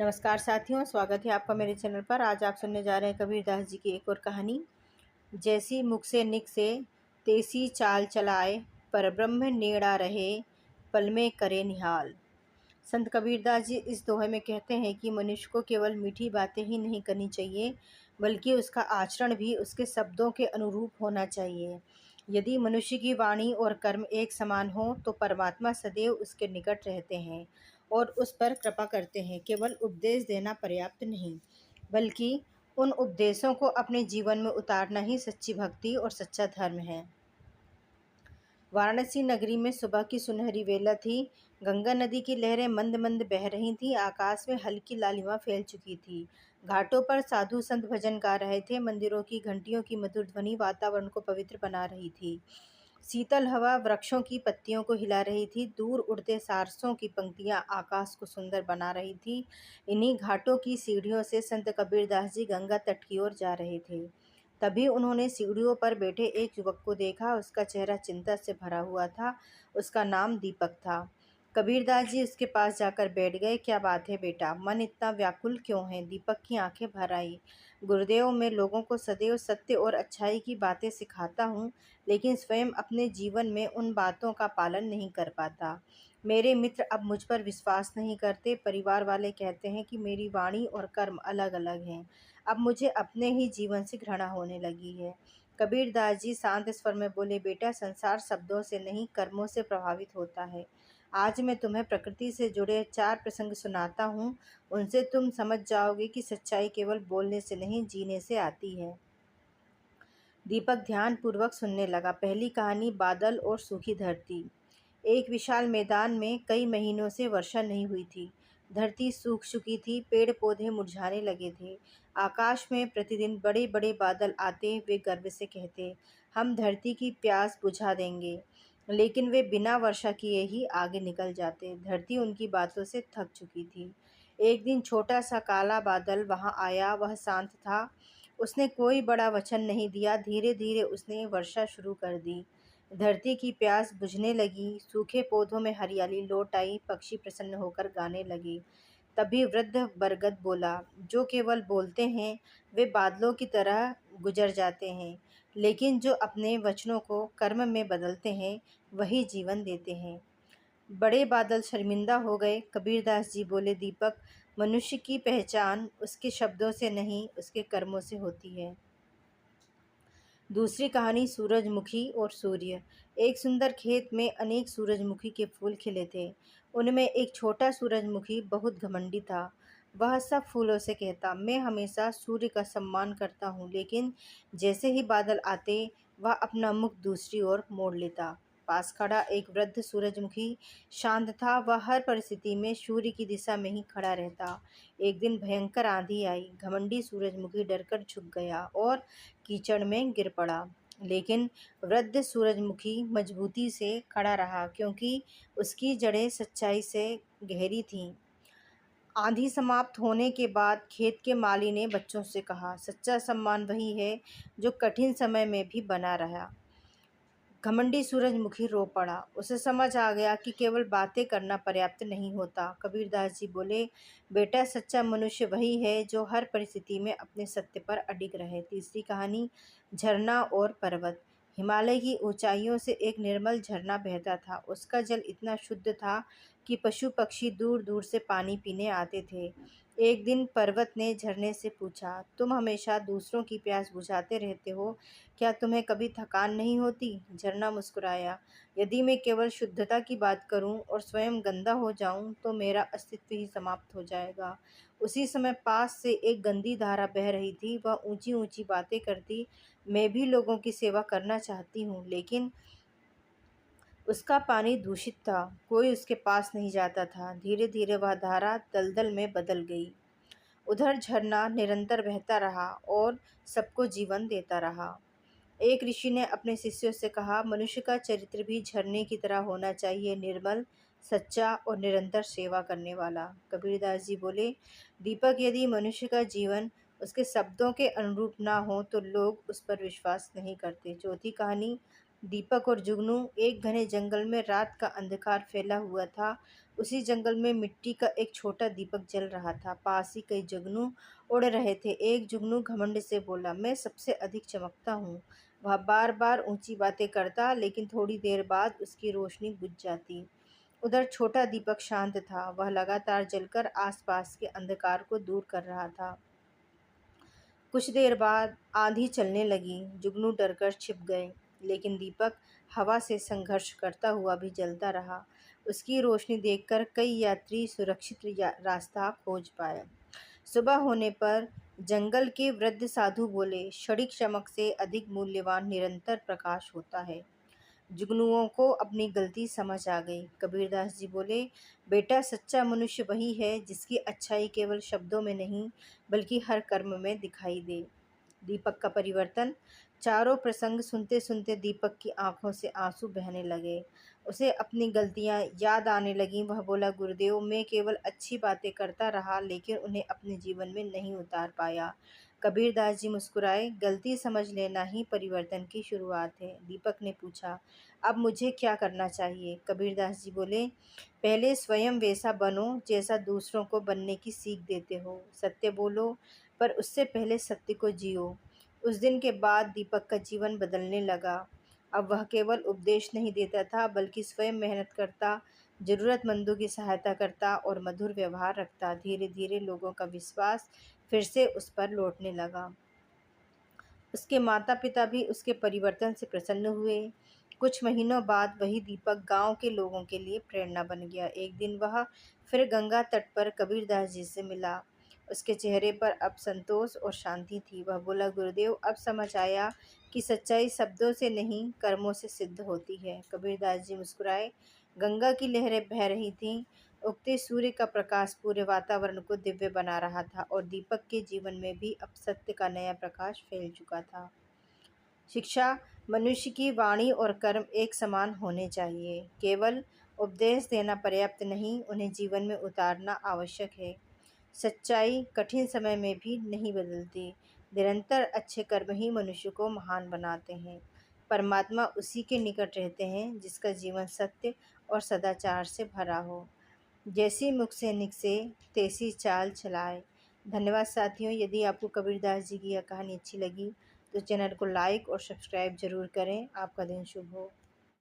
नमस्कार साथियों, स्वागत है आपका मेरे चैनल पर। आज आप सुनने जा रहे हैं कबीरदास जी की एक और कहानी। जैसी मुख से निक से तैसी चाल चलाए, परब्रह्म नेड़ा रहे, पल में करे निहाल। संत कबीरदास जी इस दोहे में कहते हैं कि मनुष्य को केवल मीठी बातें ही नहीं करनी चाहिए, बल्कि उसका आचरण भी उसके शब्दों के अनुरूप होना चाहिए। यदि मनुष्य की वाणी और कर्म एक समान हो तो परमात्मा सदैव उसके निकट रहते हैं और उस पर कृपा करते हैं। केवल उपदेश देना पर्याप्त नहीं, बल्कि उन उपदेशों को अपने जीवन में उतारना ही सच्ची भक्ति और सच्चा धर्म है। वाराणसी नगरी में सुबह की सुनहरी वेला थी। गंगा नदी की लहरें मंद मंद बह रही थीं। आकाश में हल्की लालिमा फैल चुकी थी। घाटों पर साधु संत भजन गा रहे थे। मंदिरों की घंटियों की मधुर ध्वनि वातावरण को पवित्र बना रही थी। शीतल हवा वृक्षों की पत्तियों को हिला रही थी। दूर उड़ते सारसों की पंक्तियां आकाश को सुंदर बना रही थी। इन्हीं घाटों की सीढ़ियों से संत कबीरदास जी गंगा तट की ओर जा रहे थे। तभी उन्होंने सीढ़ियों पर बैठे एक युवक को देखा। उसका चेहरा चिंता से भरा हुआ था। उसका नाम दीपक था। कबीरदास जी उसके पास जाकर बैठ गए। क्या बात है बेटा, मन इतना व्याकुल क्यों है? दीपक की आंखें भर आई। गुरुदेव, मैं लोगों को सदैव सत्य और अच्छाई की बातें सिखाता हूँ, लेकिन स्वयं अपने जीवन में उन बातों का पालन नहीं कर पाता। मेरे मित्र अब मुझ पर विश्वास नहीं करते। परिवार वाले कहते हैं कि मेरी वाणी और कर्म अलग अलग हैं। अब मुझे अपने ही जीवन से घृणा होने लगी है। कबीरदास जी शांत स्वर में बोले, बेटा, संसार शब्दों से नहीं कर्मों से प्रभावित होता है। आज मैं तुम्हें प्रकृति से जुड़े 4 प्रसंग सुनाता हूँ। उनसे तुम समझ जाओगे कि सच्चाई केवल बोलने से नहीं, जीने से आती है। दीपक ध्यानपूर्वक सुनने लगा। पहली कहानी, बादल और सूखी धरती। एक विशाल मैदान में कई महीनों से वर्षा नहीं हुई थी। धरती सूख चुकी थी। पेड़ पौधे मुरझाने लगे थे। आकाश में प्रतिदिन बड़े बड़े बादल आते। वे गर्व से कहते, हम धरती की प्यास बुझा देंगे। लेकिन वे बिना वर्षा किए ही आगे निकल जाते। धरती उनकी बातों से थक चुकी थी। एक दिन छोटा सा काला बादल वहां आया। वह शांत था। उसने कोई बड़ा वचन नहीं दिया। धीरे धीरे उसने वर्षा शुरू कर दी। धरती की प्यास बुझने लगी। सूखे पौधों में हरियाली लौट आई। पक्षी प्रसन्न होकर गाने लगे। तभी वृद्ध बरगद बोला, जो केवल बोलते हैं वे बादलों की तरह गुजर जाते हैं, लेकिन जो अपने वचनों को कर्म में बदलते हैं वही जीवन देते हैं। बड़े बादल शर्मिंदा हो गए। कबीरदास जी बोले, दीपक, मनुष्य की पहचान उसके शब्दों से नहीं, उसके कर्मों से होती है। दूसरी कहानी, सूरजमुखी और सूर्य। एक सुंदर खेत में अनेक सूरजमुखी के फूल खिले थे। उनमें एक छोटा सूरजमुखी बहुत घमंडी था। वह सब फूलों से कहता, मैं हमेशा सूर्य का सम्मान करता हूँ, लेकिन जैसे ही बादल आते वह अपना मुख दूसरी ओर मोड़ लेता। पास खड़ा एक वृद्ध सूरजमुखी शांत था। वह हर परिस्थिति में सूर्य की दिशा में ही खड़ा रहता। एक दिन भयंकर आंधी आई। घमंडी सूरजमुखी डरकर झुक गया और कीचड़ में गिर पड़ा। लेकिन वृद्ध सूरजमुखी मजबूती से खड़ा रहा, क्योंकि उसकी जड़ें सच्चाई से गहरी थीं। आंधी समाप्त होने के बाद खेत के माली ने बच्चों से कहा, सच्चा सम्मान वही है जो कठिन समय में भी बना रहा। घमंडी सूरजमुखी रो पड़ा। उसे समझ आ गया कि केवल बातें करना पर्याप्त नहीं होता। कबीरदास जी बोले, बेटा, सच्चा मनुष्य वही है जो हर परिस्थिति में अपने सत्य पर अडिग रहे। तीसरी कहानी, झरना और पर्वत। हिमालय की ऊंचाइयों से एक निर्मल झरना बहता था। उसका जल इतना शुद्ध था कि पशु पक्षी दूर दूर से पानी पीने आते थे। एक दिन पर्वत ने झरने से पूछा, तुम हमेशा दूसरों की प्यास बुझाते रहते हो, क्या तुम्हें कभी थकान नहीं होती? झरना मुस्कुराया, यदि मैं केवल शुद्धता की बात करूं और स्वयं गंदा हो जाऊं तो मेरा अस्तित्व ही समाप्त हो जाएगा। उसी समय पास से एक गंदी धारा बह रही थी। वह ऊंची ऊंची बातें करती, मैं भी लोगों की सेवा करना चाहती हूँ, लेकिन उसका पानी दूषित था। कोई उसके पास नहीं जाता था। धीरे धीरे वह धारा दलदल में बदल गई। उधर झरना निरंतर बहता रहा और सबको जीवन देता रहा। एक ऋषि ने अपने शिष्यों से कहा, मनुष्य का चरित्र भी झरने की तरह होना चाहिए, निर्मल, सच्चा और निरंतर सेवा करने वाला। कबीरदास जी बोले, दीपक, यदि मनुष्य का जीवन उसके शब्दों के अनुरूप ना हो तो लोग उस पर विश्वास नहीं करते। चौथी कहानी, दीपक और जुगनू एक घने जंगल में रात का अंधकार फैला हुआ था। उसी जंगल में मिट्टी का एक छोटा दीपक जल रहा था। पास ही कई जुगनू उड़ रहे थे। एक जुगनू घमंड से बोला, मैं सबसे अधिक चमकता हूँ। वह बार बार ऊंची बातें करता, लेकिन थोड़ी देर बाद उसकी रोशनी बुझ जाती। उधर छोटा दीपक शांत था। वह लगातार जलकर आसपास के अंधकार को दूर कर रहा था। कुछ देर बाद आंधी चलने लगी। जुगनू डरकर छिप गए, लेकिन दीपक हवा से संघर्ष करता हुआ भी जलता रहा। उसकी रोशनी देखकर कई यात्री सुरक्षित रास्ता खोज पाए। सुबह होने पर जंगल के वृद्ध साधु बोले, क्षणिक चमक से अधिक मूल्यवान निरंतर प्रकाश होता है। जुगनुओं को अपनी गलती समझ आ गई। कबीरदास जी बोले, बेटा, सच्चा मनुष्य वही है जिसकी अच्छाई केवल शब्दों में नहीं, बल्कि हर कर्म में दिखाई दे। दीपक का परिवर्तन। चारों प्रसंग सुनते सुनते दीपक की आंखों से आंसू बहने लगे। उसे अपनी गलतियां याद आने लगीं। वह बोला, गुरुदेव, मैं केवल अच्छी बातें करता रहा, लेकिन उन्हें अपने जीवन में नहीं उतार पाया। कबीरदास जी मुस्कुराए, गलती समझ लेना ही परिवर्तन की शुरुआत है। दीपक ने पूछा, अब मुझे क्या करना चाहिए? कबीरदास जी बोले, पहले स्वयं वैसा बनो जैसा दूसरों को बनने की सीख देते हो। सत्य बोलो, पर उससे पहले सत्य को जियो। उस दिन के बाद दीपक का जीवन बदलने लगा। अब वह केवल उपदेश नहीं देता था, बल्कि स्वयं मेहनत करता, जरूरतमंदों की सहायता करता और मधुर व्यवहार रखता। धीरे धीरे लोगों का विश्वास फिर से उस पर लौटने लगा। उसके माता पिता भी उसके परिवर्तन से प्रसन्न हुए। कुछ महीनों बाद वही दीपक गांव के लोगों के लिए प्रेरणा बन गया। एक दिन वह फिर गंगा तट पर कबीरदास जी से मिला। उसके चेहरे पर अब संतोष और शांति थी। वह बोला, गुरुदेव, अब समझ आया कि सच्चाई शब्दों से नहीं, कर्मों से सिद्ध होती है। कबीरदास जी मुस्कुराए। गंगा की लहरें बह रही थीं। उगते सूर्य का प्रकाश पूरे वातावरण को दिव्य बना रहा था और दीपक के जीवन में भी अब सत्य का नया प्रकाश फैल चुका था। शिक्षा। मनुष्य की वाणी और कर्म एक समान होने चाहिए। केवल उपदेश देना पर्याप्त नहीं, उन्हें जीवन में उतारना आवश्यक है। सच्चाई कठिन समय में भी नहीं बदलती। निरंतर अच्छे कर्म ही मनुष्य को महान बनाते हैं। परमात्मा उसी के निकट रहते हैं जिसका जीवन सत्य और सदाचार से भरा हो। जैसी मुख से निकसे, तैसी चाल चलाए। धन्यवाद साथियों। यदि आपको कबीरदास जी की यह कहानी अच्छी लगी तो चैनल को लाइक और सब्सक्राइब जरूर करें। आपका दिन शुभ हो।